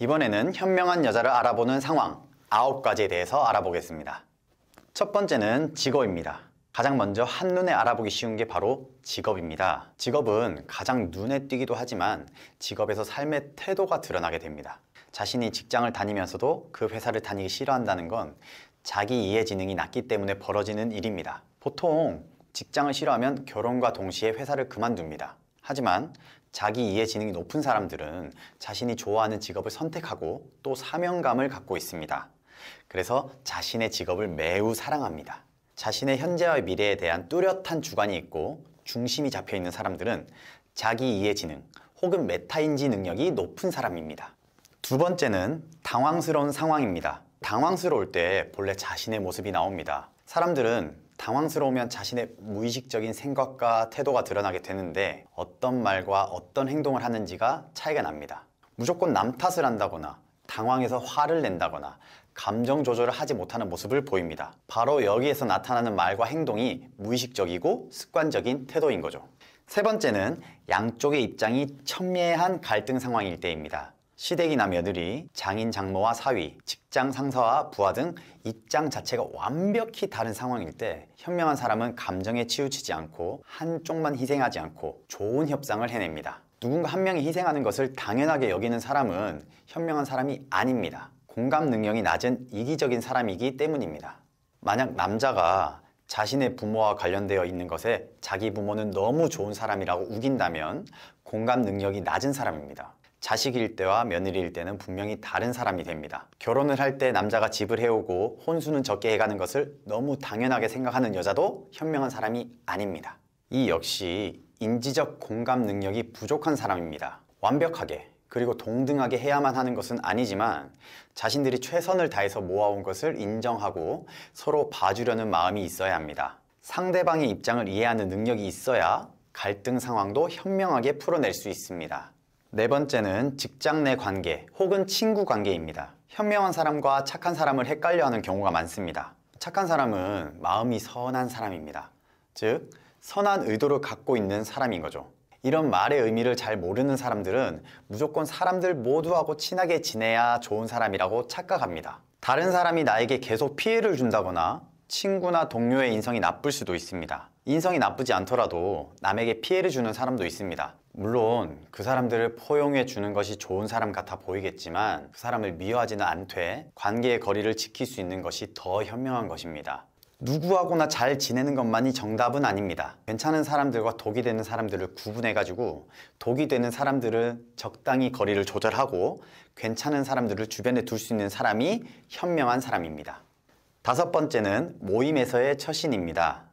이번에는 현명한 여자를 알아보는 상황 9가지에 대해서 알아보겠습니다. 첫 번째는 직업입니다. 가장 먼저 한눈에 알아보기 쉬운 게 바로 직업입니다. 직업은 가장 눈에 띄기도 하지만 직업에서 삶의 태도가 드러나게 됩니다. 자신이 직장을 다니면서도 그 회사를 다니기 싫어한다는 건 자기 이해 지능이 낮기 때문에 벌어지는 일입니다. 보통 직장을 싫어하면 결혼과 동시에 회사를 그만둡니다. 하지만 자기 이해 지능이 높은 사람들은 자신이 좋아하는 직업을 선택하고 또 사명감을 갖고 있습니다. 그래서 자신의 직업을 매우 사랑합니다. 자신의 현재와 미래에 대한 뚜렷한 주관이 있고 중심이 잡혀 있는 사람들은 자기 이해 지능 혹은 메타인지 능력이 높은 사람입니다. 두 번째는 당황스러운 상황입니다. 당황스러울 때 본래 자신의 모습이 나옵니다. 사람들은 당황스러우면 자신의 무의식적인 생각과 태도가 드러나게 되는데 어떤 말과 어떤 행동을 하는지가 차이가 납니다. 무조건 남 탓을 한다거나 당황해서 화를 낸다거나 감정 조절을 하지 못하는 모습을 보입니다. 바로 여기에서 나타나는 말과 행동이 무의식적이고 습관적인 태도인 거죠. 세 번째는 양쪽의 입장이 첨예한 갈등 상황일 때입니다. 시댁이나 며느리, 장인 장모와 사위, 직장 상사와 부하 등 입장 자체가 완벽히 다른 상황일 때 현명한 사람은 감정에 치우치지 않고 한쪽만 희생하지 않고 좋은 협상을 해냅니다. 누군가 한 명이 희생하는 것을 당연하게 여기는 사람은 현명한 사람이 아닙니다. 공감 능력이 낮은 이기적인 사람이기 때문입니다. 만약 남자가 자신의 부모와 관련되어 있는 것에 자기 부모는 너무 좋은 사람이라고 우긴다면 공감 능력이 낮은 사람입니다. 자식일 때와 며느리일 때는 분명히 다른 사람이 됩니다. 결혼을 할 때 남자가 집을 해오고 혼수는 적게 해가는 것을 너무 당연하게 생각하는 여자도 현명한 사람이 아닙니다. 이 역시 인지적 공감 능력이 부족한 사람입니다. 완벽하게 그리고 동등하게 해야만 하는 것은 아니지만 자신들이 최선을 다해서 모아온 것을 인정하고 서로 봐주려는 마음이 있어야 합니다. 상대방의 입장을 이해하는 능력이 있어야 갈등 상황도 현명하게 풀어낼 수 있습니다. 네 번째는 직장 내 관계 혹은 친구 관계입니다. 현명한 사람과 착한 사람을 헷갈려하는 경우가 많습니다. 착한 사람은 마음이 선한 사람입니다. 즉, 선한 의도를 갖고 있는 사람인 거죠. 이런 말의 의미를 잘 모르는 사람들은 무조건 사람들 모두하고 친하게 지내야 좋은 사람이라고 착각합니다. 다른 사람이 나에게 계속 피해를 준다거나 친구나 동료의 인성이 나쁠 수도 있습니다. 인성이 나쁘지 않더라도 남에게 피해를 주는 사람도 있습니다. 물론 그 사람들을 포용해 주는 것이 좋은 사람 같아 보이겠지만 그 사람을 미워하지는 않되 관계의 거리를 지킬 수 있는 것이 더 현명한 것입니다. 누구하고나 잘 지내는 것만이 정답은 아닙니다. 괜찮은 사람들과 독이 되는 사람들을 구분해가지고 독이 되는 사람들은 적당히 거리를 조절하고 괜찮은 사람들을 주변에 둘 수 있는 사람이 현명한 사람입니다. 다섯 번째는 모임에서의 처신입니다.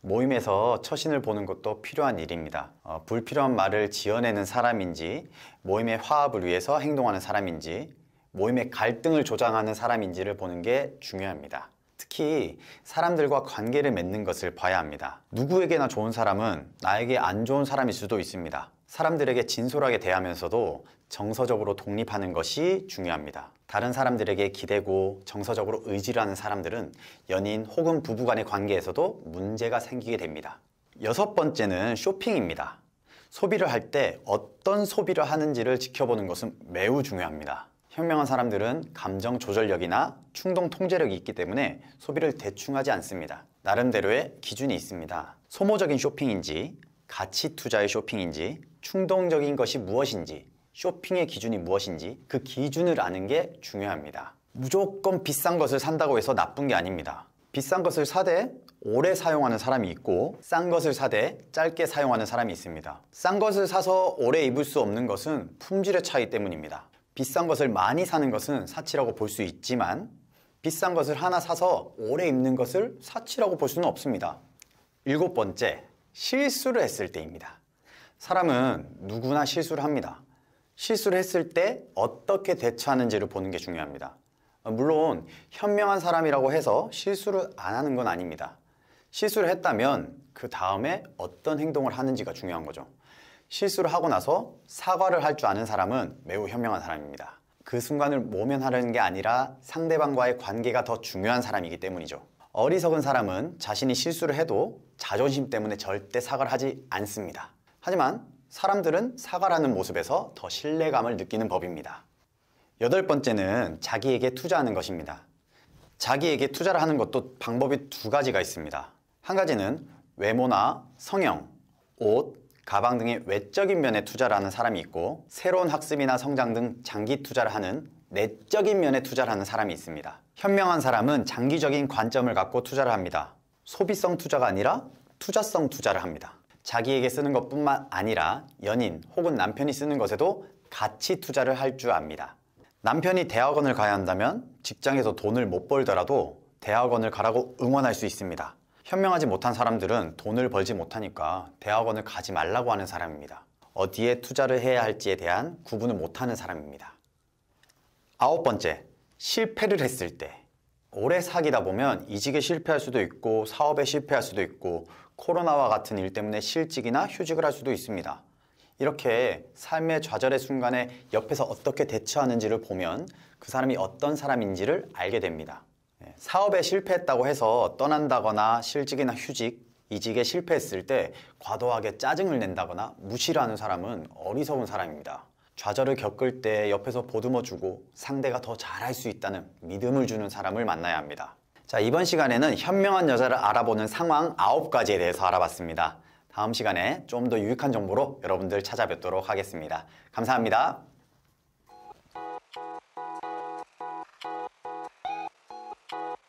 모임에서 처신을 보는 것도 필요한 일입니다. 불필요한 말을 지어내는 사람인지, 모임의 화합을 위해서 행동하는 사람인지, 모임의 갈등을 조장하는 사람인지를 보는 게 중요합니다. 특히 사람들과 관계를 맺는 것을 봐야 합니다. 누구에게나 좋은 사람은 나에게 안 좋은 사람일 수도 있습니다. 사람들에게 진솔하게 대하면서도 정서적으로 독립하는 것이 중요합니다. 다른 사람들에게 기대고 정서적으로 의지를 하는 사람들은 연인 혹은 부부간의 관계에서도 문제가 생기게 됩니다. 여섯 번째는 쇼핑입니다. 소비를 할 때 어떤 소비를 하는지를 지켜보는 것은 매우 중요합니다. 현명한 사람들은 감정 조절력이나 충동 통제력이 있기 때문에 소비를 대충 하지 않습니다. 나름대로의 기준이 있습니다. 소모적인 쇼핑인지, 가치 투자의 쇼핑인지, 충동적인 것이 무엇인지, 쇼핑의 기준이 무엇인지 그 기준을 아는 게 중요합니다. 무조건 비싼 것을 산다고 해서 나쁜 게 아닙니다. 비싼 것을 사되 오래 사용하는 사람이 있고 싼 것을 사되 짧게 사용하는 사람이 있습니다. 싼 것을 사서 오래 입을 수 없는 것은 품질의 차이 때문입니다. 비싼 것을 많이 사는 것은 사치라고 볼 수 있지만 비싼 것을 하나 사서 오래 입는 것을 사치라고 볼 수는 없습니다. 일곱 번째, 실수를 했을 때입니다. 사람은 누구나 실수를 합니다. 실수를 했을 때 어떻게 대처하는지를 보는 게 중요합니다. 물론 현명한 사람이라고 해서 실수를 안 하는 건 아닙니다. 실수를 했다면 그 다음에 어떤 행동을 하는지가 중요한 거죠. 실수를 하고 나서 사과를 할 줄 아는 사람은 매우 현명한 사람입니다. 그 순간을 모면하려는 게 아니라 상대방과의 관계가 더 중요한 사람이기 때문이죠. 어리석은 사람은 자신이 실수를 해도 자존심 때문에 절대 사과를 하지 않습니다. 하지만 사람들은 사과라는 모습에서 더 신뢰감을 느끼는 법입니다. 8번째는 자기에게 투자하는 것입니다. 자기에게 투자를 하는 것도 방법이 두 가지가 있습니다. 한 가지는 외모나 성형, 옷, 가방 등의 외적인 면에 투자를 하는 사람이 있고, 새로운 학습이나 성장 등 장기 투자를 하는 내적인 면에 투자를 하는 사람이 있습니다. 현명한 사람은 장기적인 관점을 갖고 투자를 합니다. 소비성 투자가 아니라 투자성 투자를 합니다. 자기에게 쓰는 것뿐만 아니라 연인 혹은 남편이 쓰는 것에도 같이 투자를 할 줄 압니다. 남편이 대학원을 가야 한다면 직장에서 돈을 못 벌더라도 대학원을 가라고 응원할 수 있습니다. 현명하지 못한 사람들은 돈을 벌지 못하니까 대학원을 가지 말라고 하는 사람입니다. 어디에 투자를 해야 할지에 대한 구분을 못하는 사람입니다. 9번째, 실패를 했을 때. 오래 사귀다 보면 이직에 실패할 수도 있고 사업에 실패할 수도 있고 코로나와 같은 일 때문에 실직이나 휴직을 할 수도 있습니다. 이렇게 삶의 좌절의 순간에 옆에서 어떻게 대처하는지를 보면 그 사람이 어떤 사람인지를 알게 됩니다. 사업에 실패했다고 해서 떠난다거나 실직이나 휴직, 이직에 실패했을 때 과도하게 짜증을 낸다거나 무시를 하는 사람은 어리석은 사람입니다. 좌절을 겪을 때 옆에서 보듬어주고 상대가 더 잘할 수 있다는 믿음을 주는 사람을 만나야 합니다. 자, 이번 시간에는 현명한 여자를 알아보는 상황 9가지에 대해서 알아봤습니다. 다음 시간에 좀 더 유익한 정보로 여러분들 찾아뵙도록 하겠습니다. 감사합니다.